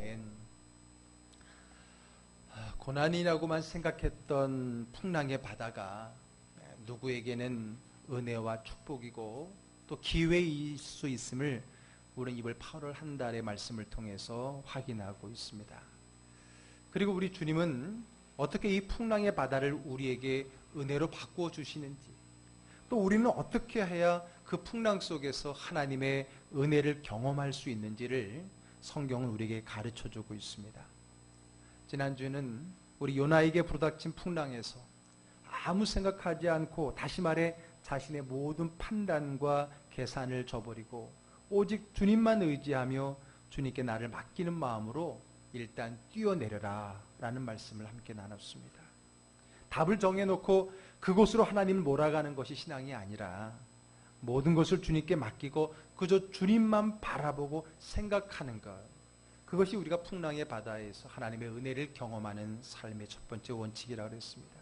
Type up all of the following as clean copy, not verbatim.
전엔 고난이라고만 생각했던 풍랑의 바다가 누구에게는 은혜와 축복이고 또 기회일 수 있음을 우리는 이번 8월 한 달의 말씀을 통해서 확인하고 있습니다. 그리고 우리 주님은 어떻게 이 풍랑의 바다를 우리에게 은혜로 바꾸어 주시는지, 또 우리는 어떻게 해야 그 풍랑 속에서 하나님의 은혜를 경험할 수 있는지를 성경은 우리에게 가르쳐 주고 있습니다. 지난주에는 우리 요나에게 부닥친 풍랑에서 아무 생각하지 않고, 다시 말해 자신의 모든 판단과 계산을 저버리고 오직 주님만 의지하며 주님께 나를 맡기는 마음으로 일단 뛰어내려라 라는 말씀을 함께 나눴습니다. 답을 정해놓고 그곳으로 하나님을 몰아가는 것이 신앙이 아니라 모든 것을 주님께 맡기고 그저 주님만 바라보고 생각하는 것, 그것이 우리가 풍랑의 바다에서 하나님의 은혜를 경험하는 삶의 첫 번째 원칙이라고 했습니다.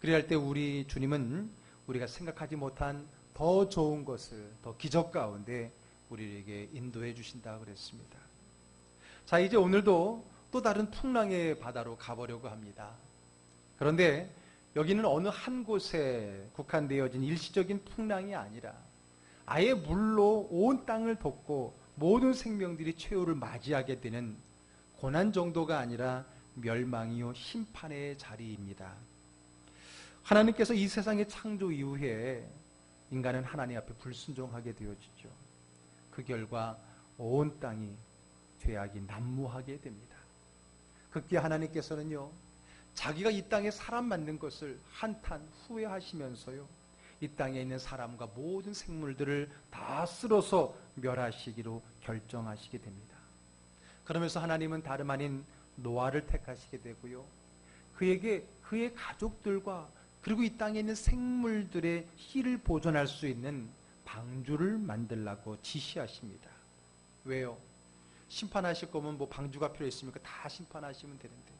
그래야 할 때 우리 주님은 우리가 생각하지 못한 더 좋은 것을, 더 기적 가운데 우리에게 인도해 주신다고 그랬습니다. 자, 이제 오늘도 또 다른 풍랑의 바다로 가보려고 합니다. 그런데 여기는 어느 한 곳에 국한되어진 일시적인 풍랑이 아니라 아예 물로 온 땅을 덮고 모든 생명들이 최후를 맞이하게 되는 고난 정도가 아니라 멸망이요 심판의 자리입니다. 하나님께서 이 세상의 창조 이후에 인간은 하나님 앞에 불순종하게 되어지죠. 그 결과 온 땅이 죄악이 난무하게 됩니다. 그때 하나님께서는요, 자기가 이 땅에 사람 만든 것을 한탄 후회하시면서요, 이 땅에 있는 사람과 모든 생물들을 다 쓸어서 멸하시기로 결정하시게 됩니다. 그러면서 하나님은 다름 아닌 노아를 택하시게 되고요, 그에게 그의 가족들과 그리고 이 땅에 있는 생물들의 희를 보존할 수 있는 방주를 만들라고 지시하십니다. 왜요? 심판하실 거면 뭐 방주가 필요 있습니까? 다 심판하시면 되는데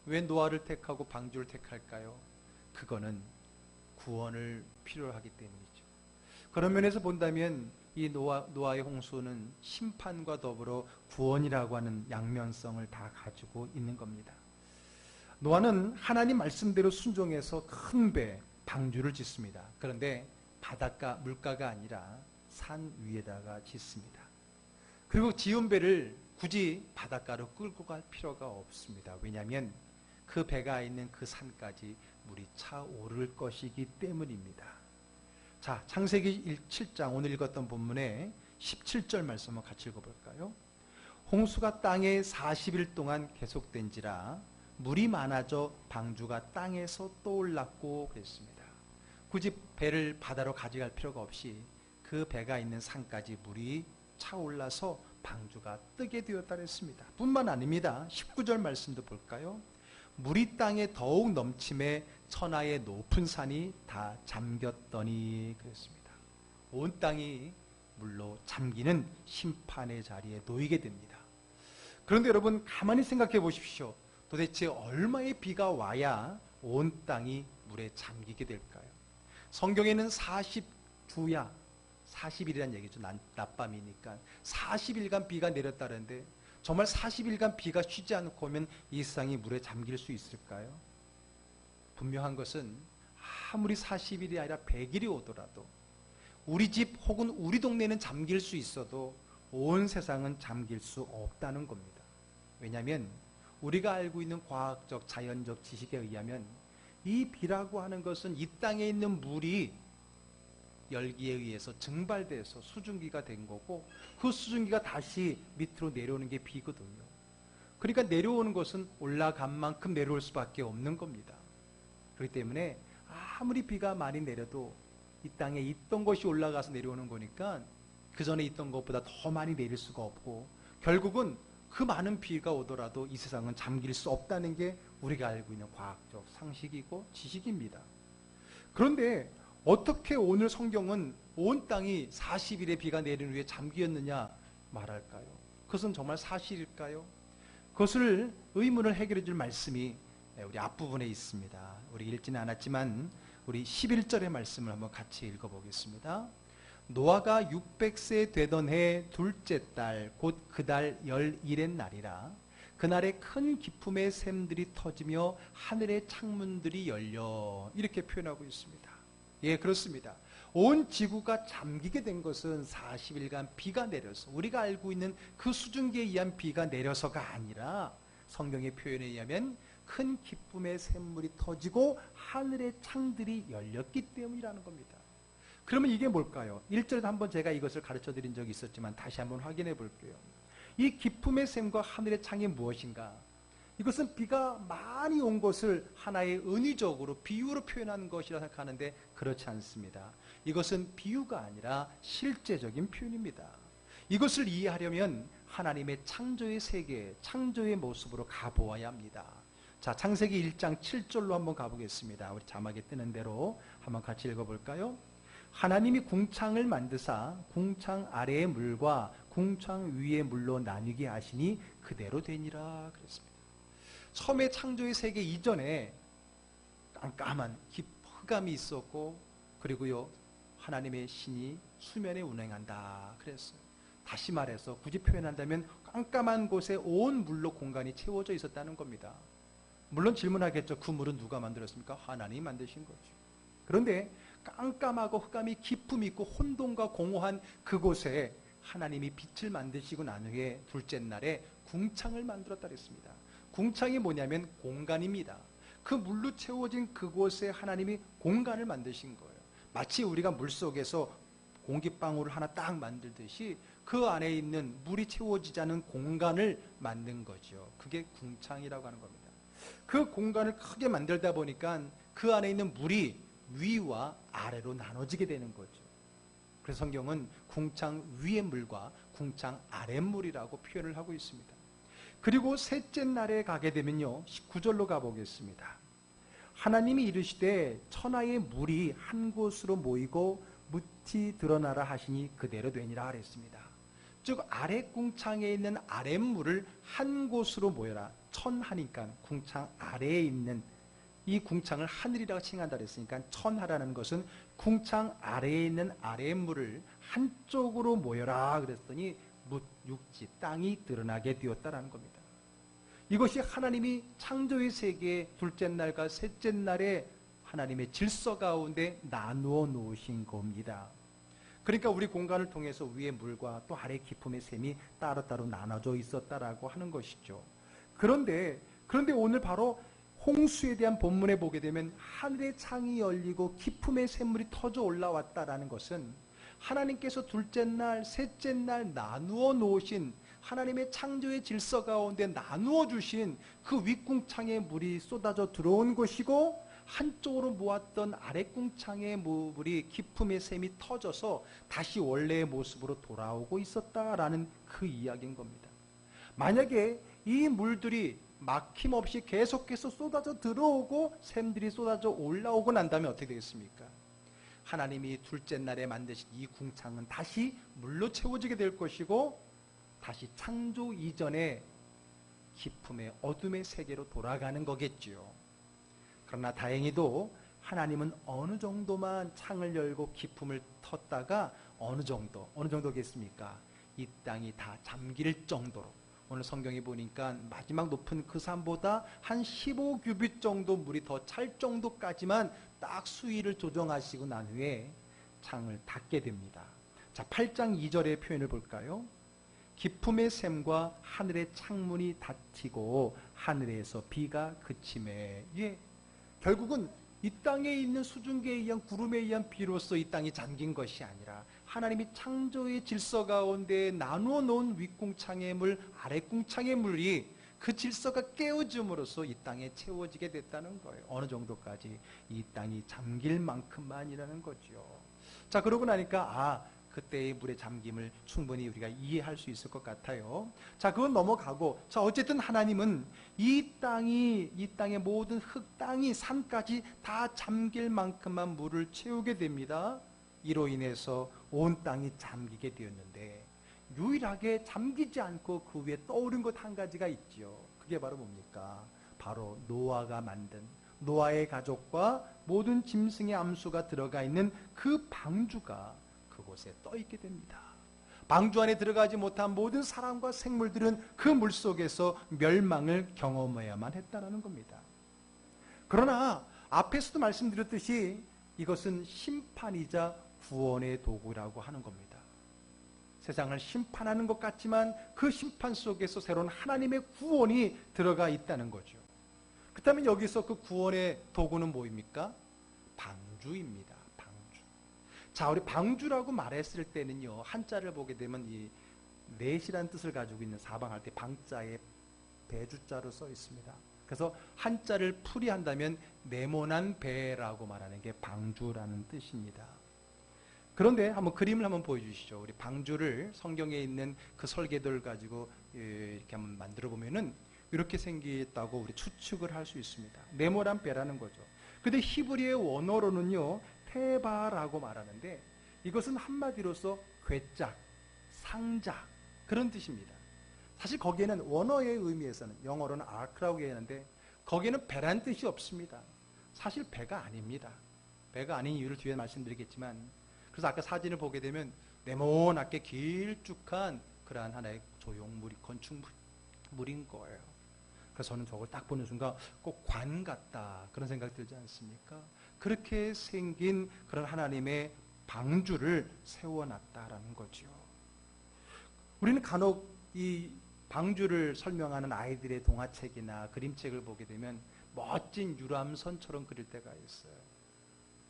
왜 노아를 택하고 방주를 택할까요? 그거는 구원을 필요로 하기 때문이죠. 그런 면에서 본다면 이 노아의 홍수는 심판과 더불어 구원이라고 하는 양면성을 다 가지고 있는 겁니다. 노아는 하나님 말씀대로 순종해서 큰 배, 방주를 짓습니다. 그런데 바닷가, 물가가 아니라 산 위에다가 짓습니다. 그리고 지은 배를 굳이 바닷가로 끌고 갈 필요가 없습니다. 왜냐하면 그 배가 있는 그 산까지 물이 차오를 것이기 때문입니다. 자, 창세기 7장 오늘 읽었던 본문의 17절 말씀을 같이 읽어볼까요? 홍수가 땅에 40일 동안 계속된지라 물이 많아져 방주가 땅에서 떠올랐고 그랬습니다. 굳이 배를 바다로 가져갈 필요가 없이 그 배가 있는 산까지 물이 차올라서 방주가 뜨게 되었다 그랬습니다. 뿐만 아닙니다. 19절 말씀도 볼까요? 물이 땅에 더욱 넘침에 천하의 높은 산이 다 잠겼더니 그랬습니다. 온 땅이 물로 잠기는 심판의 자리에 놓이게 됩니다. 그런데 여러분 가만히 생각해 보십시오. 도대체 얼마의 비가 와야 온 땅이 물에 잠기게 될까요? 성경에는 40주야, 40일이라는 얘기죠. 낮밤이니까 40일간 비가 내렸다는데 정말 40일간 비가 쉬지 않고 오면 이 세상이 물에 잠길 수 있을까요? 분명한 것은 아무리 40일이 아니라 100일이 오더라도 우리 집 혹은 우리 동네는 잠길 수 있어도 온 세상은 잠길 수 없다는 겁니다. 왜냐하면 우리가 알고 있는 과학적, 자연적 지식에 의하면 이 비라고 하는 것은 이 땅에 있는 물이 열기에 의해서 증발돼서 수증기가 된 거고 그 수증기가 다시 밑으로 내려오는 게 비거든요. 그러니까 내려오는 것은 올라간 만큼 내려올 수밖에 없는 겁니다. 그렇기 때문에 아무리 비가 많이 내려도 이 땅에 있던 것이 올라가서 내려오는 거니까 그 전에 있던 것보다 더 많이 내릴 수가 없고 결국은 그 많은 비가 오더라도 이 세상은 잠길 수 없다는 게 우리가 알고 있는 과학적 상식이고 지식입니다. 그런데 어떻게 오늘 성경은 온 땅이 40일의 비가 내린 후에 잠기었느냐 말할까요? 그것은 정말 사실일까요? 그것을 의문을 해결해 줄 말씀이 우리 앞부분에 있습니다. 우리 읽지는 않았지만 우리 11절의 말씀을 한번 같이 읽어보겠습니다. 노아가 600세 되던 해 둘째 달 곧 그 달 11의 날이라 그날에 큰 기쁨의 샘들이 터지며 하늘의 창문들이 열려, 이렇게 표현하고 있습니다. 예, 그렇습니다. 온 지구가 잠기게 된 것은 40일간 비가 내려서, 우리가 알고 있는 그 수증기에 의한 비가 내려서가 아니라 성경의 표현에 의하면 큰 기쁨의 샘물이 터지고 하늘의 창들이 열렸기 때문이라는 겁니다. 그러면 이게 뭘까요? 1절에도 한번 제가 이것을 가르쳐 드린 적이 있었지만 다시 한번 확인해 볼게요. 이 기쁨의 샘과 하늘의 창이 무엇인가? 이것은 비가 많이 온 것을 하나의 은유적으로 비유로 표현한 것이라 생각하는데 그렇지 않습니다. 이것은 비유가 아니라 실제적인 표현입니다. 이것을 이해하려면 하나님의 창조의 세계, 창조의 모습으로 가보아야 합니다. 자, 창세기 1장 7절로 한번 가보겠습니다. 우리 자막에 뜨는 대로 한번 같이 읽어볼까요? 하나님이 궁창을 만드사 궁창 아래의 물과 궁창 위의 물로 나뉘게 하시니 그대로 되니라 그랬습니다. 처음에 창조의 세계 이전에 깜깜한 흑암이 있었고, 그리고요 하나님의 신이 수면에 운행한다 그랬어요. 다시 말해서 굳이 표현한다면 깜깜한 곳에 온 물로 공간이 채워져 있었다는 겁니다. 물론 질문하겠죠. 그 물은 누가 만들었습니까? 하나님이 만드신 거죠. 그런데 깜깜하고 흑암이 깊음 있고 혼돈과 공허한 그곳에 하나님이 빛을 만드시고 난 후에 둘째 날에 궁창을 만들었다 그랬습니다. 궁창이 뭐냐면 공간입니다. 그 물로 채워진 그곳에 하나님이 공간을 만드신 거예요. 마치 우리가 물속에서 공기방울을 하나 딱 만들듯이 그 안에 있는 물이 채워지지 않은 공간을 만든 거죠. 그게 궁창이라고 하는 겁니다. 그 공간을 크게 만들다 보니까 그 안에 있는 물이 위와 아래로 나눠지게 되는 거죠. 그래서 성경은 궁창 위의 물과 궁창 아래 물이라고 표현을 하고 있습니다. 그리고 셋째 날에 가게 되면요 19절로 가보겠습니다. 하나님이 이르시되 천하의 물이 한 곳으로 모이고 묻히 드러나라 하시니 그대로 되니라 하랬습니다. 즉 아래 궁창에 있는 아랫물을 한 곳으로 모여라. 천하니까 궁창 아래에 있는 이 궁창을 하늘이라고 칭한다 그랬으니까 천하라는 것은 궁창 아래에 있는 아랫물을 한쪽으로 모여라 그랬더니 육지 땅이 드러나게 되었다라는 겁니다. 이것이 하나님이 창조의 세계의 둘째 날과 셋째 날에 하나님의 질서 가운데 나누어 놓으신 겁니다. 그러니까 우리 공간을 통해서 위의 물과 또 아래 깊음의 샘이 따로따로 나눠져 있었다라고 하는 것이죠. 그런데 오늘 바로 홍수에 대한 본문에 보게 되면 하늘의 창이 열리고 깊음의 샘물이 터져 올라왔다라는 것은 하나님께서 둘째 날, 셋째 날 나누어 놓으신 하나님의 창조의 질서 가운데 나누어 주신 그 윗궁창의 물이 쏟아져 들어온 것이고, 한쪽으로 모았던 아랫궁창의 물이 깊음의 샘이 터져서 다시 원래의 모습으로 돌아오고 있었다라는 그 이야기인 겁니다. 만약에 이 물들이 막힘없이 계속해서 쏟아져 들어오고 샘들이 쏟아져 올라오고 난다면 어떻게 되겠습니까? 하나님이 둘째 날에 만드신 이 궁창은 다시 물로 채워지게 될 것이고 다시 창조 이전의 깊음의 어둠의 세계로 돌아가는 거겠지요. 그러나 다행히도 하나님은 어느 정도만 창을 열고 깊음을 텄다가 어느 정도겠습니까? 이 땅이 다 잠길 정도로, 오늘 성경에 보니까 마지막 높은 그 산보다 한 15규빗 정도 물이 더 찰 정도까지만 딱 수위를 조정하시고 난 후에 창을 닫게 됩니다. 자, 8장 2절의 표현을 볼까요? 깊음의 샘과 하늘의 창문이 닫히고 하늘에서 비가 그치매. 예, 결국은 이 땅에 있는 수증기에 의한 구름에 의한 비로소 이 땅이 잠긴 것이 아니라 하나님이 창조의 질서 가운데 나누어 놓은 윗궁창의 물, 아랫궁창의 물이 그 질서가 깨어짐으로써 이 땅에 채워지게 됐다는 거예요. 어느 정도까지? 이 땅이 잠길 만큼만이라는 거죠. 자, 그러고 나니까 그때의 물의 잠김을 충분히 우리가 이해할 수 있을 것 같아요. 자, 그건 넘어가고, 자, 어쨌든 하나님은 이 땅의 모든 흙땅이 산까지 다 잠길 만큼만 물을 채우게 됩니다. 이로 인해서 온 땅이 잠기게 되었는데 유일하게 잠기지 않고 그 위에 떠오른 것 한 가지가 있죠. 그게 바로 뭡니까? 바로 노아가 만든, 노아의 가족과 모든 짐승의 암수가 들어가 있는 그 방주가 그곳에 떠 있게 됩니다. 방주 안에 들어가지 못한 모든 사람과 생물들은 그 물속에서 멸망을 경험해야만 했다는 겁니다. 그러나 앞에서도 말씀드렸듯이 이것은 심판이자 구원의 도구라고 하는 겁니다. 세상을 심판하는 것 같지만 그 심판 속에서 새로운 하나님의 구원이 들어가 있다는 거죠. 그렇다면 여기서 그 구원의 도구는 뭐입니까? 방주입니다. 방주. 자, 우리 방주라고 말했을 때는요, 한자를 보게 되면 이 넷이라는 뜻을 가지고 있는 사방할 때 방자에 배주자로 써 있습니다. 그래서 한자를 풀이한다면 네모난 배라고 말하는 게 방주라는 뜻입니다. 그런데 한번 그림을 한번 보여주시죠. 우리 방주를 성경에 있는 그 설계도를 가지고 이렇게 한번 만들어 보면은 이렇게 생겼다고 우리 추측을 할 수 있습니다. 네모난 배라는 거죠. 근데 히브리의 원어로는요, 테바라고 말하는데 이것은 한마디로서 괴짝, 상자 그런 뜻입니다. 사실 거기에는 원어의 의미에서는 영어로는 아크라고 얘기하는데 거기에는 배란 뜻이 없습니다. 사실 배가 아닙니다. 배가 아닌 이유를 뒤에 말씀드리겠지만, 그래서 아까 사진을 보게 되면 네모나게 길쭉한 그러한 하나의 조형물이 건축물인 거예요. 그래서 저는 저걸 딱 보는 순간 꼭 관 같다 그런 생각이 들지 않습니까? 그렇게 생긴 그런 하나님의 방주를 세워놨다라는 거죠. 우리는 간혹 이 방주를 설명하는 아이들의 동화책이나 그림책을 보게 되면 멋진 유람선처럼 그릴 때가 있어요.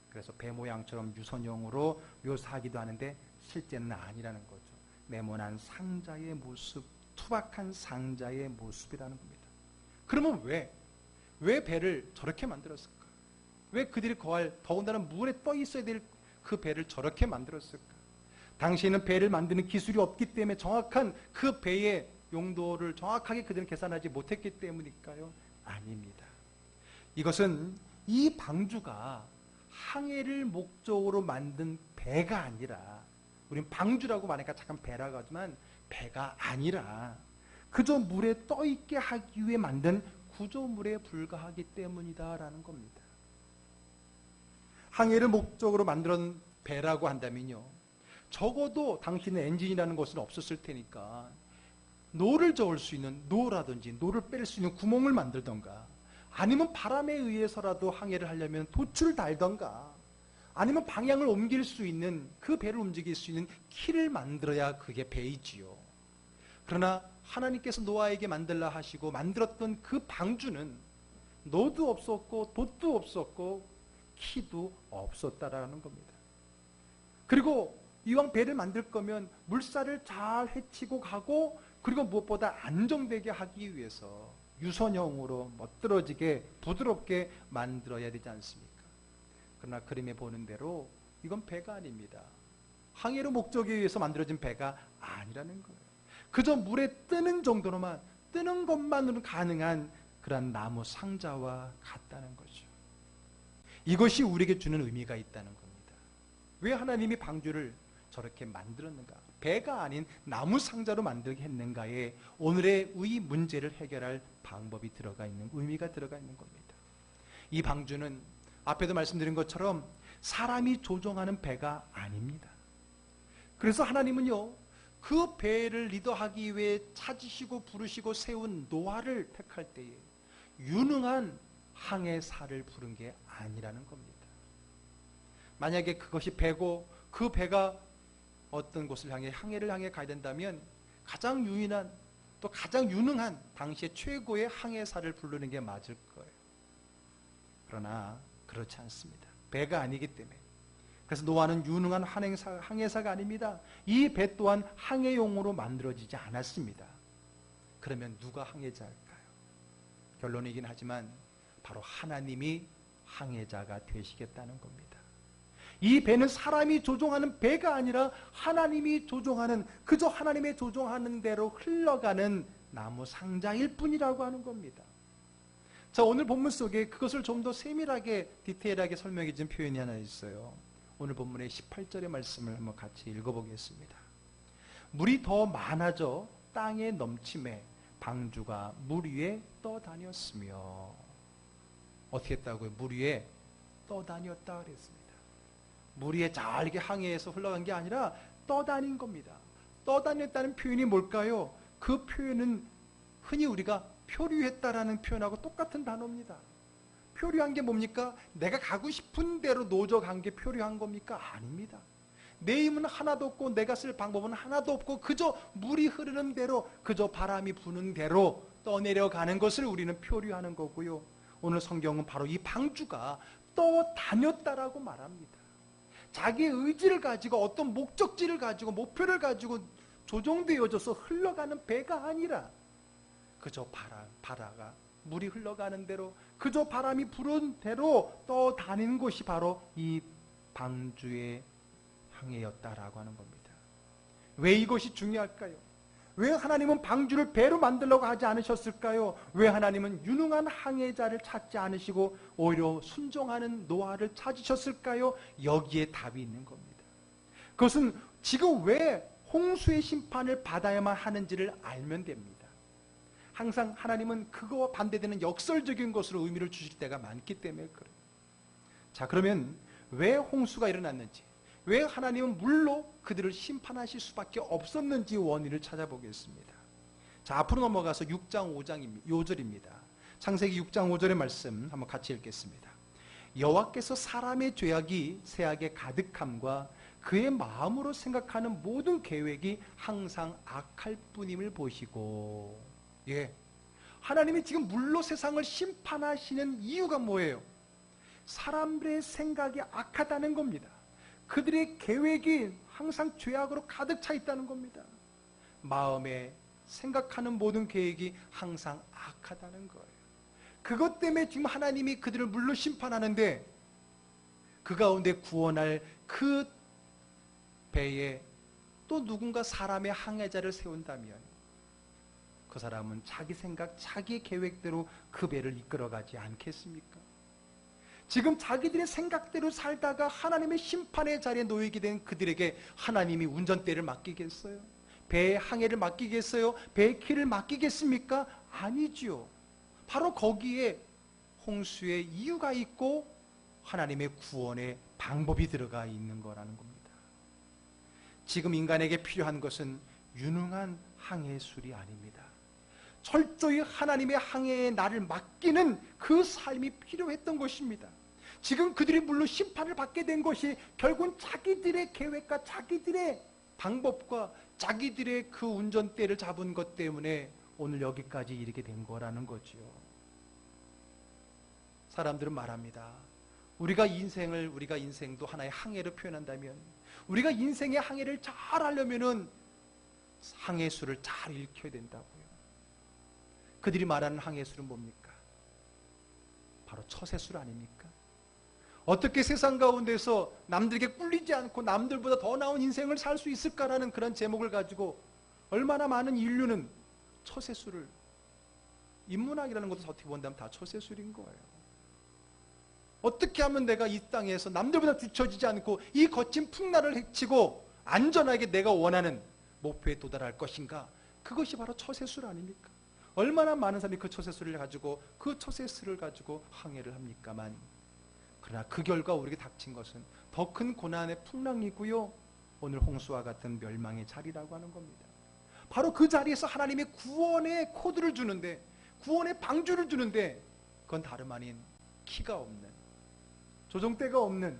그래서 배 모양처럼 유선형으로 묘사하기도 하는데 실제는 아니라는 거죠. 네모난 상자의 모습, 투박한 상자의 모습이라는 겁니다. 그러면 왜 배를 저렇게 만들었을까? 왜 그들이 거할, 더군다나 물에 떠 있어야 될 그 배를 저렇게 만들었을까? 당시에는 배를 만드는 기술이 없기 때문에 정확한 그 배의 용도를 정확하게 그들은 계산하지 못했기 때문일까요? 아닙니다. 이것은 이 방주가 항해를 목적으로 만든 배가 아니라, 우리는 방주라고 말하니까 잠깐 배라고 하지만 배가 아니라 그저 물에 떠있게 하기 위해 만든 구조물에 불과하기 때문이다라는 겁니다. 항해를 목적으로 만든 배라고 한다면요, 적어도 당시는 엔진이라는 것은 없었을 테니까 노를 저을 수 있는 노라든지 노를 뺄 수 있는 구멍을 만들던가, 아니면 바람에 의해서라도 항해를 하려면 돛을 달던가, 아니면 방향을 옮길 수 있는, 그 배를 움직일 수 있는 키를 만들어야 그게 배이지요. 그러나 하나님께서 노아에게 만들라 하시고 만들었던 그 방주는 노도 없었고 돛도 없었고 키도 없었다라는 겁니다. 그리고 이왕 배를 만들 거면 물살을 잘 헤치고 가고, 그리고 무엇보다 안정되게 하기 위해서 유선형으로 멋들어지게 부드럽게 만들어야 되지 않습니까? 그러나 그림에 보는 대로 이건 배가 아닙니다. 항해로 목적에 의해서 만들어진 배가 아니라는 거예요. 그저 물에 뜨는 정도로만, 뜨는 것만으로 가능한 그런 나무 상자와 같다는 거죠. 이것이 우리에게 주는 의미가 있다는 겁니다. 왜 하나님이 방주를 저렇게 만들었는가? 배가 아닌 나무 상자로 만들게 했는가에 오늘의 이 문제를 해결할 방법이 들어가 있는, 의미가 들어가 있는 겁니다. 이 방주는 앞에도 말씀드린 것처럼 사람이 조종하는 배가 아닙니다. 그래서 하나님은요, 그 배를 리더하기 위해 찾으시고 부르시고 세운 노아를 택할 때에 유능한 항해사를 부른 게 아니라는 겁니다. 만약에 그것이 배고 그 배가 어떤 곳을 향해 항해를 향해 가야 된다면 가장 유인한, 또 가장 유능한 당시의 최고의 항해사를 부르는 게 맞을 거예요. 그러나 그렇지 않습니다. 배가 아니기 때문에. 그래서 노아는 유능한 항해사가 아닙니다. 이 배 또한 항해용으로 만들어지지 않았습니다. 그러면 누가 항해자일까요? 결론이긴 하지만 바로 하나님이 항해자가 되시겠다는 겁니다. 이 배는 사람이 조종하는 배가 아니라 하나님이 조종하는, 그저 하나님의 조종하는 대로 흘러가는 나무 상자일 뿐이라고 하는 겁니다. 자, 오늘 본문 속에 그것을 좀 더 세밀하게 디테일하게 설명해 준 표현이 하나 있어요. 오늘 본문의 18절의 말씀을 한번 같이 읽어보겠습니다. 물이 더 많아져 땅에 넘침에 방주가 물 위에 떠다녔으며. 어떻게 했다고요? 물 위에 떠다녔다 그랬습니다. 물 위에 잘 이렇게 항해해서 흘러간 게 아니라 떠다닌 겁니다. 떠다녔다는 표현이 뭘까요? 그 표현은 흔히 우리가 표류했다라는 표현하고 똑같은 단어입니다. 표류한 게 뭡니까? 내가 가고 싶은 대로 노져간 게 표류한 겁니까? 아닙니다. 내 힘은 하나도 없고 내가 쓸 방법은 하나도 없고 그저 물이 흐르는 대로, 그저 바람이 부는 대로 떠내려가는 것을 우리는 표류하는 거고요. 오늘 성경은 바로 이 방주가 떠다녔다라고 말합니다. 자기의 의지를 가지고 어떤 목적지를 가지고 목표를 가지고 조종되어져서 흘러가는 배가 아니라 그저 바다가 물이 흘러가는 대로, 그저 바람이 부는 대로 떠다니는 곳이 바로 이 방주의 항해였다라고 하는 겁니다. 왜 이것이 중요할까요? 왜 하나님은 방주를 배로 만들려고 하지 않으셨을까요? 왜 하나님은 유능한 항해자를 찾지 않으시고 오히려 순종하는 노아를 찾으셨을까요? 여기에 답이 있는 겁니다. 그것은 지금 왜 홍수의 심판을 받아야만 하는지를 알면 됩니다. 항상 하나님은 그거와 반대되는 역설적인 것으로 의미를 주실 때가 많기 때문에 그래요. 자, 그러면 왜 홍수가 일어났는지, 왜 하나님은 물로 그들을 심판하실 수밖에 없었는지 원인을 찾아보겠습니다. 자, 앞으로 넘어가서 6장 5장 5절입니다. 창세기 6장 5절의 말씀 한번 같이 읽겠습니다. 여호와께서 사람의 죄악이 세악에 가득함과 그의 마음으로 생각하는 모든 계획이 항상 악할 뿐임을 보시고. 예, 하나님이 지금 물로 세상을 심판하시는 이유가 뭐예요? 사람들의 생각이 악하다는 겁니다. 그들의 계획이 항상 죄악으로 가득 차 있다는 겁니다. 마음에 생각하는 모든 계획이 항상 악하다는 거예요. 그것 때문에 지금 하나님이 그들을 물로 심판하는데 그 가운데 구원할 그 배에 또 누군가 사람의 항해자를 세운다면 그 사람은 자기 생각, 자기 계획대로 그 배를 이끌어가지 않겠습니까? 지금 자기들의 생각대로 살다가 하나님의 심판의 자리에 놓이게 된 그들에게 하나님이 운전대를 맡기겠어요? 배의 항해를 맡기겠어요? 배의 키를 맡기겠습니까? 아니지요. 바로 거기에 홍수의 이유가 있고 하나님의 구원의 방법이 들어가 있는 거라는 겁니다. 지금 인간에게 필요한 것은 유능한 항해술이 아닙니다. 철저히 하나님의 항해에 나를 맡기는 그 삶이 필요했던 것입니다. 지금 그들이 물로 심판을 받게 된 것이 결국은 자기들의 계획과 자기들의 방법과 자기들의 그 운전대를 잡은 것 때문에 오늘 여기까지 이르게 된 거라는 거지요. 사람들은 말합니다. 우리가 인생도 하나의 항해로 표현한다면, 우리가 인생의 항해를 잘 하려면은 항해술을 잘 익혀야 된다고요. 그들이 말하는 항해술은 뭡니까? 바로 처세술 아닙니까? 어떻게 세상 가운데서 남들에게 꿀리지 않고 남들보다 더 나은 인생을 살 수 있을까라는 그런 제목을 가지고 얼마나 많은 인류는 처세술을, 인문학이라는 것도 어떻게 본다면 다 처세술인 거예요. 어떻게 하면 내가 이 땅에서 남들보다 뒤처지지 않고 이 거친 풍랑을 헤치고 안전하게 내가 원하는 목표에 도달할 것인가? 그것이 바로 처세술 아닙니까? 얼마나 많은 사람이 그 처세술을 가지고 그 처세술을 가지고 항해를 합니까만, 그러나 그 결과 우리에게 닥친 것은 더 큰 고난의 풍랑이고요, 오늘 홍수와 같은 멸망의 자리라고 하는 겁니다. 바로 그 자리에서 하나님의 구원의 코드를 주는데, 구원의 방주를 주는데, 그건 다름 아닌 키가 없는, 조정대가 없는,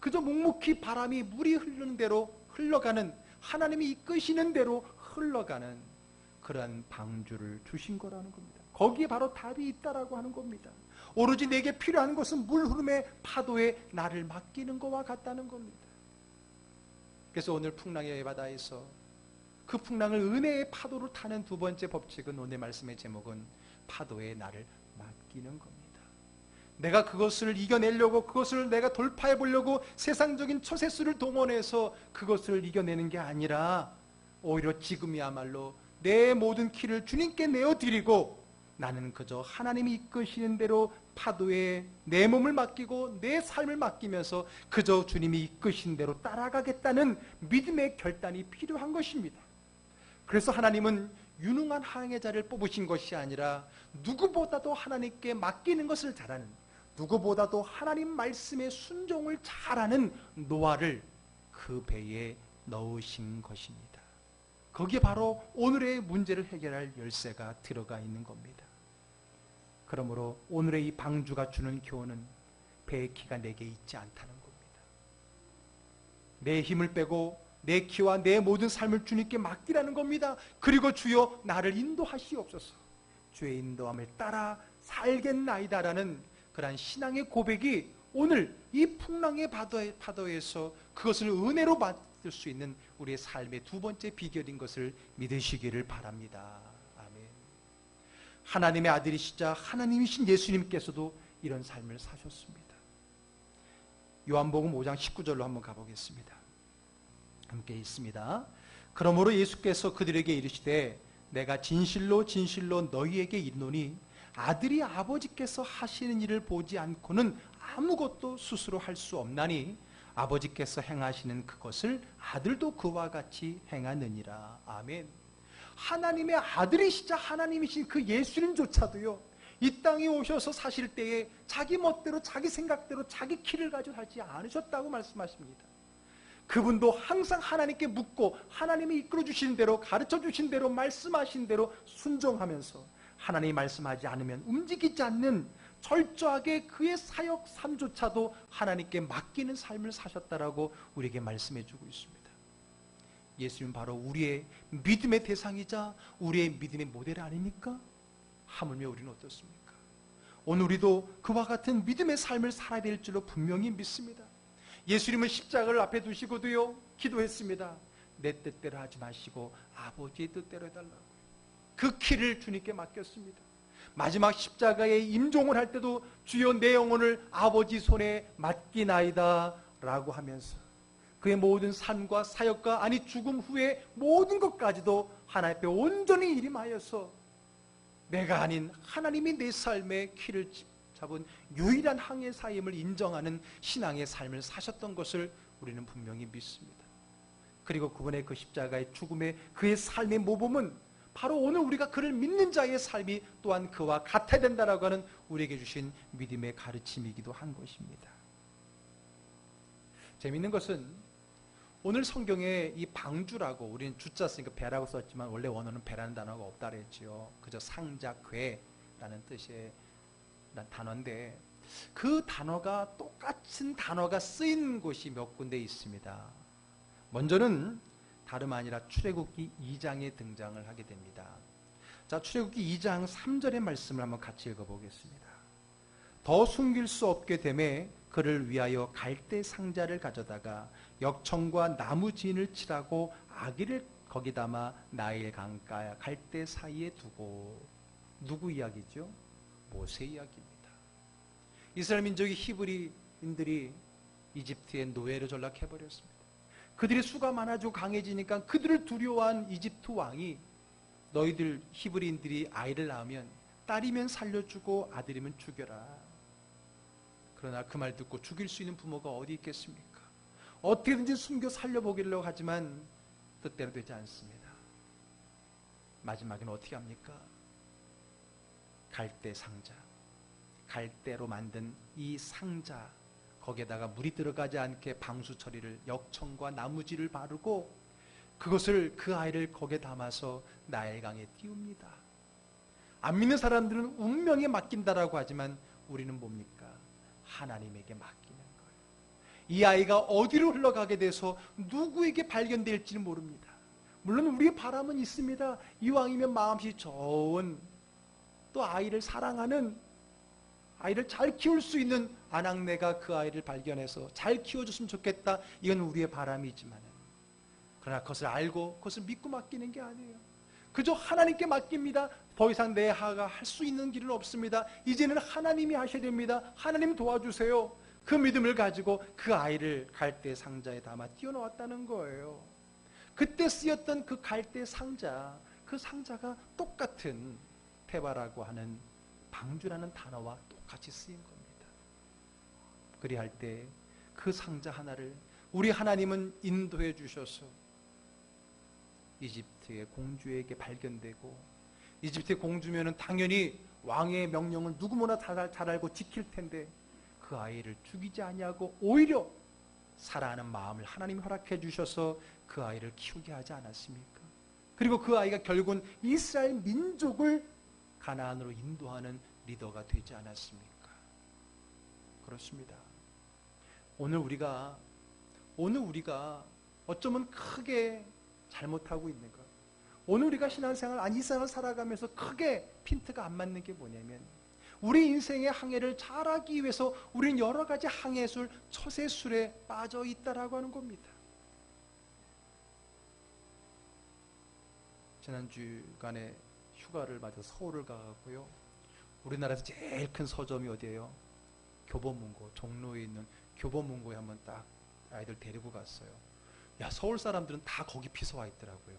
그저 묵묵히 바람이 물이 흐르는 대로 흘러가는, 하나님이 이끄시는 대로 흘러가는 그러한 방주를 주신 거라는 겁니다. 거기에 바로 답이 있다라고 하는 겁니다. 오로지 내게 필요한 것은 물 흐름의 파도에 나를 맡기는 것과 같다는 겁니다. 그래서 오늘 풍랑의 바다에서 그 풍랑을 은혜의 파도로 타는 두 번째 법칙은, 오늘 말씀의 제목은 파도에 나를 맡기는 겁니다. 내가 그것을 이겨내려고, 그것을 내가 돌파해 보려고 세상적인 처세술을 동원해서 그것을 이겨내는 게 아니라 오히려 지금이야말로 내 모든 키를 주님께 내어드리고 나는 그저 하나님이 이끄시는 대로 파도에 내 몸을 맡기고 내 삶을 맡기면서 그저 주님이 이끄신 대로 따라가겠다는 믿음의 결단이 필요한 것입니다. 그래서 하나님은 유능한 항해자를 뽑으신 것이 아니라 누구보다도 하나님께 맡기는 것을 잘하는, 누구보다도 하나님 말씀에 순종을 잘하는 노아를 그 배에 넣으신 것입니다. 거기에 바로 오늘의 문제를 해결할 열쇠가 들어가 있는 겁니다. 그러므로 오늘의 이 방주가 주는 교훈은 배의 키가 내게 있지 않다는 겁니다. 내 힘을 빼고 내 키와 내 모든 삶을 주님께 맡기라는 겁니다. 그리고 주여 나를 인도하시옵소서. 주의 인도함을 따라 살겠나이다라는 그러한 신앙의 고백이 오늘 이 풍랑의 파도에서 그것을 은혜로 받을 수 있는 우리의 삶의 두 번째 비결인 것을 믿으시기를 바랍니다. 아멘. 하나님의 아들이시자 하나님이신 예수님께서도 이런 삶을 사셨습니다. 요한복음 5장 19절로 한번 가보겠습니다. 함께 있습니다. 그러므로 예수께서 그들에게 이르시되 내가 진실로 진실로 너희에게 이르노니 아들이 아버지께서 하시는 일을 보지 않고는 아무것도 스스로 할 수 없나니 아버지께서 행하시는 그것을 아들도 그와 같이 행하느니라. 아멘. 하나님의 아들이시자 하나님이신 그 예수님조차도요, 이 땅에 오셔서 사실 때에 자기 멋대로 자기 생각대로 자기 키를 가지고 살지 않으셨다고 말씀하십니다. 그분도 항상 하나님께 묻고 하나님이 이끌어 주신 대로, 가르쳐 주신 대로, 말씀하신 대로 순종하면서 하나님이 말씀하지 않으면 움직이지 않는 철저하게 그의 사역 삶조차도 하나님께 맡기는 삶을 사셨다라고 우리에게 말씀해 주고 있습니다. 예수님은 바로 우리의 믿음의 대상이자 우리의 믿음의 모델 아닙니까? 하물며 우리는 어떻습니까? 오늘 우리도 그와 같은 믿음의 삶을 살아야 될 줄로 분명히 믿습니다. 예수님은 십자가를 앞에 두시고도요 기도했습니다. 내 뜻대로 하지 마시고 아버지의 뜻대로 해달라고. 그 키를 주님께 맡겼습니다. 마지막 십자가에 임종을 할 때도 주여 내 영혼을 아버지 손에 맡기나이다 라고 하면서 그의 모든 삶과 사역과 아니 죽음 후에 모든 것까지도 하나님 앞에 온전히 일임하여서 내가 아닌 하나님이 내 삶의 키를 잡은 유일한 항해사임을 인정하는 신앙의 삶을 사셨던 것을 우리는 분명히 믿습니다. 그리고 그분의 그 십자가의 죽음의 그의 삶의 모범은 바로 오늘 우리가 그를 믿는 자의 삶이 또한 그와 같아야 된다라고 하는 우리에게 주신 믿음의 가르침이기도 한 것입니다. 재미있는 것은 오늘 성경에 이 방주라고, 우리는 주자 쓰니까 배라고 썼지만 원래 원어는 배라는 단어가 없다 그랬지요. 그저 상자, 궤라는 뜻의 단어인데 그 단어가 똑같은 단어가 쓰인 곳이 몇 군데 있습니다. 먼저는 다름 아니라 출애굽기 2장에 등장을 하게 됩니다. 자, 출애굽기 2장 3절의 말씀을 한번 같이 읽어보겠습니다. 더 숨길 수 없게 되매 그를 위하여 갈대 상자를 가져다가 역청과 나무 진을 칠하고 아기를 거기 담아 나일 강가 갈대 사이에 두고. 누구 이야기죠? 모세 이야기입니다. 이스라엘 민족이 히브리인들이 이집트의 노예로 전락해버렸습니다. 그들의 수가 많아지고 강해지니까 그들을 두려워한 이집트 왕이 너희들 히브리인들이 아이를 낳으면 딸이면 살려주고 아들이면 죽여라. 그러나 그 말 듣고 죽일 수 있는 부모가 어디 있겠습니까? 어떻게든지 숨겨 살려보기로 하지만 뜻대로 되지 않습니다. 마지막에는 어떻게 합니까? 갈대 상자, 갈대로 만든 이 상자, 거기에다가 물이 들어가지 않게 방수 처리를, 역청과 나무지를 바르고 그것을, 그 아이를 거기에 담아서 나일강에 띄웁니다. 안 믿는 사람들은 운명에 맡긴다라고 하지만 우리는 뭡니까? 하나님에게 맡기는 거예요. 이 아이가 어디로 흘러가게 돼서 누구에게 발견될지는 모릅니다. 물론 우리의 바람은 있습니다. 이왕이면 마음씨 좋은, 또 아이를 사랑하는, 아이를 잘 키울 수 있는 아낙네가 그 아이를 발견해서 잘 키워줬으면 좋겠다. 이건 우리의 바람이지만, 그러나 그것을 알고 그것을 믿고 맡기는 게 아니에요. 그저 하나님께 맡깁니다. 더 이상 내 하가 할 수 있는 길은 없습니다. 이제는 하나님이 하셔야 됩니다. 하나님 도와주세요. 그 믿음을 가지고 그 아이를 갈대 상자에 담아 띄워놓았다는 거예요. 그때 쓰였던 그 갈대 상자, 그 상자가 똑같은 테바라고 하는 방주라는 단어와 똑같이 쓰인 겁니다. 그리할 때 그 상자 하나를 우리 하나님은 인도해 주셔서 이집트의 공주에게 발견되고, 이집트의 공주면은 당연히 왕의 명령을 누구보다 잘 알고 지킬 텐데 그 아이를 죽이지 아니하고 오히려 살아하는 마음을 하나님이 허락해 주셔서 그 아이를 키우게 하지 않았습니까? 그리고 그 아이가 결국은 이스라엘 민족을 가나안으로 인도하는 리더가 되지 않았습니까? 그렇습니다. 오늘 우리가 어쩌면 크게 잘못하고 있는 것, 오늘 우리가 신앙생활, 이 세상을 살아가면서 크게 핀트가 안 맞는 게 뭐냐면, 우리 인생의 항해를 잘하기 위해서 우리는 여러 가지 항해술, 처세술에 빠져 있다라고 하는 겁니다. 지난주간에 휴가를 맞아 서울을 가고요. 우리나라에서 제일 큰 서점이 어디예요? 교보문고, 종로에 있는 교보문고에 한번 딱 아이들 데리고 갔어요. 야, 서울 사람들은 다 거기 피서와 있더라고요.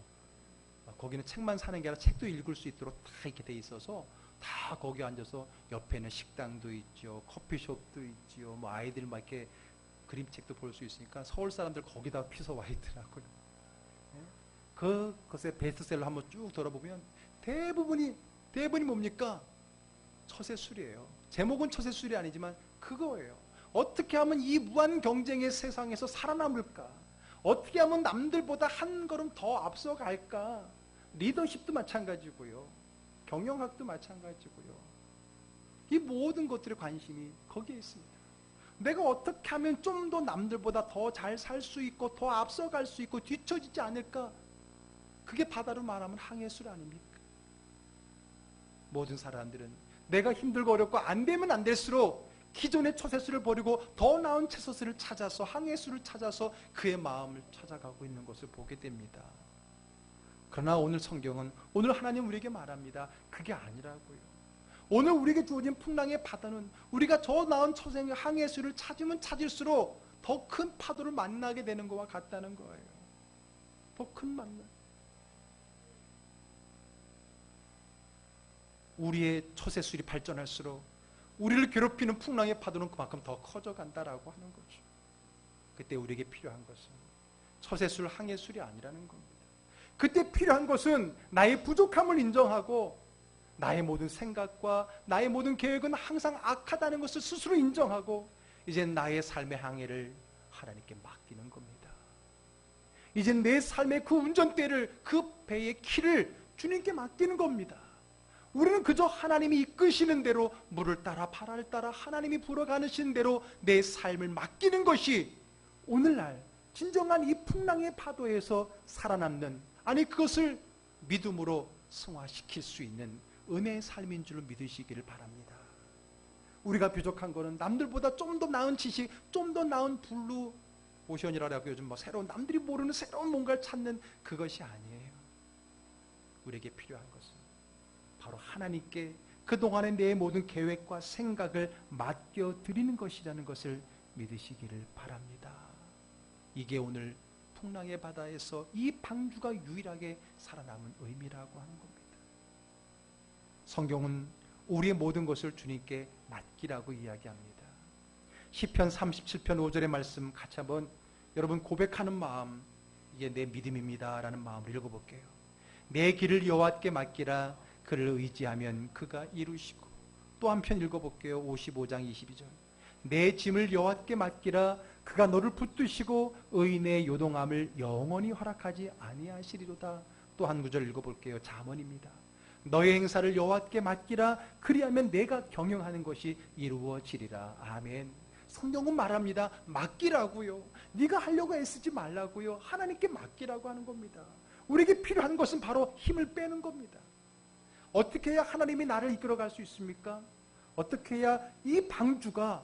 거기는 책만 사는 게 아니라 책도 읽을 수 있도록 다 이렇게 돼 있어서 다 거기 앉아서 옆에는 식당도 있죠, 커피숍도 있죠, 뭐 아이들 막 이렇게 그림책도 볼 수 있으니까 서울 사람들 거기다 피서와 있더라고요. 그것의 베스트셀러 한번 쭉 돌아보면 대부분이 뭡니까? 처세술이에요. 제목은 처세술이 아니지만 그거예요. 어떻게 하면 이 무한 경쟁의 세상에서 살아남을까? 어떻게 하면 남들보다 한 걸음 더 앞서갈까? 리더십도 마찬가지고요. 경영학도 마찬가지고요. 이 모든 것들의 관심이 거기에 있습니다. 내가 어떻게 하면 좀 더 남들보다 더 잘 살 수 있고 더 앞서갈 수 있고 뒤처지지 않을까? 그게 바다로 말하면 항해술 아닙니까? 모든 사람들은 내가 힘들고 어렵고 안 되면 안 될수록 기존의 처세술을 버리고 더 나은 처세술을 찾아서, 항해술을 찾아서 그의 마음을 찾아가고 있는 것을 보게 됩니다. 그러나 오늘 성경은, 오늘 하나님 우리에게 말합니다. 그게 아니라고요. 오늘 우리에게 주어진 풍랑의 바다는 우리가 더 나은 처세의 항해술을 찾으면 찾을수록 더 큰 파도를 만나게 되는 것과 같다는 거예요. 더 큰 만남. 우리의 처세술이 발전할수록 우리를 괴롭히는 풍랑의 파도는 그만큼 더 커져간다라고 하는 거죠. 그때 우리에게 필요한 것은 처세술, 항해술이 아니라는 겁니다. 그때 필요한 것은 나의 부족함을 인정하고 나의 모든 생각과 나의 모든 계획은 항상 악하다는 것을 스스로 인정하고 이제 나의 삶의 항해를 하나님께 맡기는 겁니다. 이제 내 삶의 그 운전대를, 그 배의 키를 주님께 맡기는 겁니다. 우리는 그저 하나님이 이끄시는 대로 물을 따라 바다를 따라 하나님이 불어가시는 대로 내 삶을 맡기는 것이 오늘날 진정한 이 풍랑의 파도에서 살아남는, 아니 그것을 믿음으로 승화시킬 수 있는 은혜의 삶인 줄 믿으시기를 바랍니다. 우리가 부족한 것은 남들보다 좀 더 나은 지식, 좀 더 나은 블루 오션이라고 요즘 뭐 새로운, 남들이 모르는 새로운 뭔가를 찾는 그것이 아니에요. 우리에게 필요한 것은 바로 하나님께 그동안의 내 모든 계획과 생각을 맡겨드리는 것이라는 것을 믿으시기를 바랍니다. 이게 오늘 풍랑의 바다에서 이 방주가 유일하게 살아남은 의미라고 하는 겁니다. 성경은 우리의 모든 것을 주님께 맡기라고 이야기합니다. 시편 37편 5절의 말씀 같이 한번 여러분 고백하는 마음, 이게 내 믿음입니다 라는 마음으로 읽어볼게요. 내 길을 여호와께 맡기라. 그를 의지하면 그가 이루시고. 또 한편 읽어볼게요. 55장 22절. 내 짐을 여호와께 맡기라. 그가 너를 붙드시고 의인의 요동함을 영원히 허락하지 아니하시리로다. 또 한 구절 읽어볼게요. 잠언입니다. 너의 행사를 여호와께 맡기라. 그리하면 내가 경영하는 것이 이루어지리라. 아멘. 성경은 말합니다. 맡기라고요. 네가 하려고 애쓰지 말라고요. 하나님께 맡기라고 하는 겁니다. 우리에게 필요한 것은 바로 힘을 빼는 겁니다. 어떻게 해야 하나님이 나를 이끌어갈 수 있습니까? 어떻게 해야 이 방주가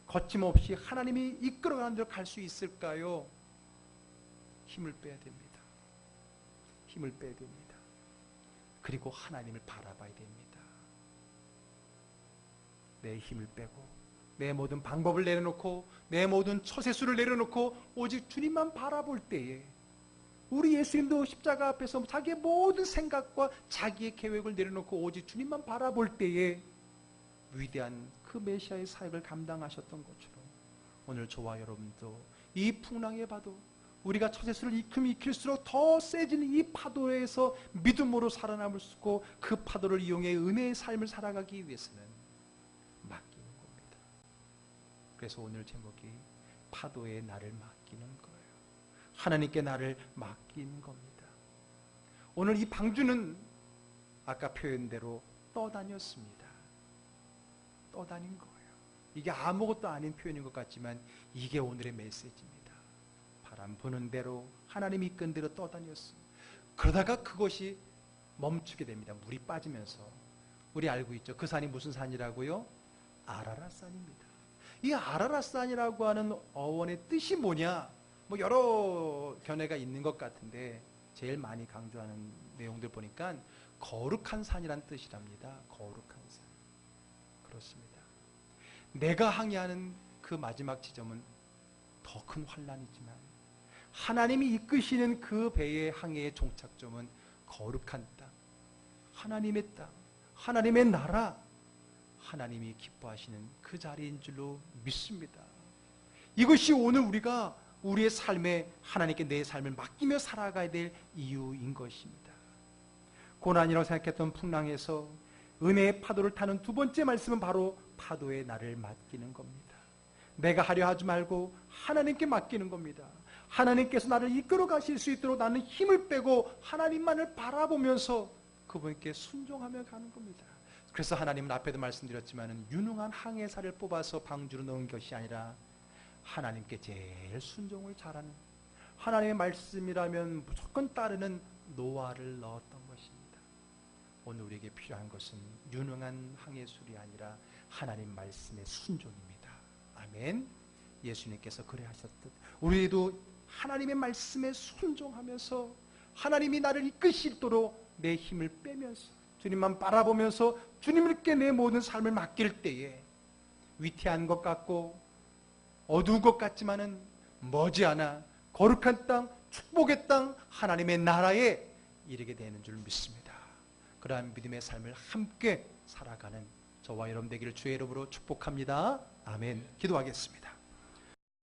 거침없이 하나님이 이끌어가는 대로 갈 수 있을까요? 힘을 빼야 됩니다. 힘을 빼야 됩니다. 그리고 하나님을 바라봐야 됩니다. 내 힘을 빼고 내 모든 방법을 내려놓고 내 모든 처세술을 내려놓고 오직 주님만 바라볼 때에, 우리 예수님도 십자가 앞에서 자기의 모든 생각과 자기의 계획을 내려놓고 오직 주님만 바라볼 때에 위대한 그 메시아의 사역을 감당하셨던 것처럼 오늘 저와 여러분도 이 풍랑의 파도, 우리가 처세술을 익힐수록 더 세지는 이 파도에서 믿음으로 살아남을 수 있고 그 파도를 이용해 은혜의 삶을 살아가기 위해서는 맡기는 겁니다. 그래서 오늘 제목이 파도에 나를 맡기는 거예요. 하나님께 나를 맡기는 겁니다. 오늘 이 방주는 아까 표현대로 떠다녔습니다. 떠다닌 거예요. 이게 아무것도 아닌 표현인 것 같지만 이게 오늘의 메시지입니다. 바람 부는 대로 하나님이 이끈 대로 떠다녔습니다. 그러다가 그것이 멈추게 됩니다. 물이 빠지면서. 우리 알고 있죠? 그 산이 무슨 산이라고요? 아라랏산입니다. 이 아라랏산이라고 하는 어원의 뜻이 뭐냐? 뭐 여러 견해가 있는 것 같은데 제일 많이 강조하는 내용들 보니까 거룩한 산이란 뜻이랍니다. 거룩한 산. 그렇습니다. 내가 항해하는 그 마지막 지점은 더 큰 환난이지만 하나님이 이끄시는 그 배의 항해의 종착점은 거룩한 땅, 하나님의 땅, 하나님의 나라, 하나님이 기뻐하시는 그 자리인 줄로 믿습니다. 이것이 오늘 우리가 우리의 삶에 하나님께 내 삶을 맡기며 살아가야 될 이유인 것입니다. 고난이라고 생각했던 풍랑에서 은혜의 파도를 타는 두 번째 말씀은 바로 파도에 나를 맡기는 겁니다. 내가 하려 하지 말고 하나님께 맡기는 겁니다. 하나님께서 나를 이끌어 가실 수 있도록 나는 힘을 빼고 하나님만을 바라보면서 그분께 순종하며 가는 겁니다. 그래서 하나님은 앞에도 말씀드렸지만 유능한 항해사를 뽑아서 방주로 넣은 것이 아니라 하나님께 제일 순종을 잘하는, 하나님의 말씀이라면 무조건 따르는 노아를 넣었던 것입니다. 오늘 우리에게 필요한 것은 유능한 항해술이 아니라 하나님 말씀의 순종입니다. 아멘. 예수님께서 그래 하셨듯 우리도 하나님의 말씀에 순종하면서 하나님이 나를 이끄시도록 내 힘을 빼면서 주님만 바라보면서 주님께 내 모든 삶을 맡길 때에 위태한 것 같고 어두운 것 같지만은 머지않아 거룩한 땅, 축복의 땅, 하나님의 나라에 이르게 되는 줄 믿습니다. 그러한 믿음의 삶을 함께 살아가는 저와 여러분 되기를 주의 이름으로 축복합니다. 아멘. 기도하겠습니다.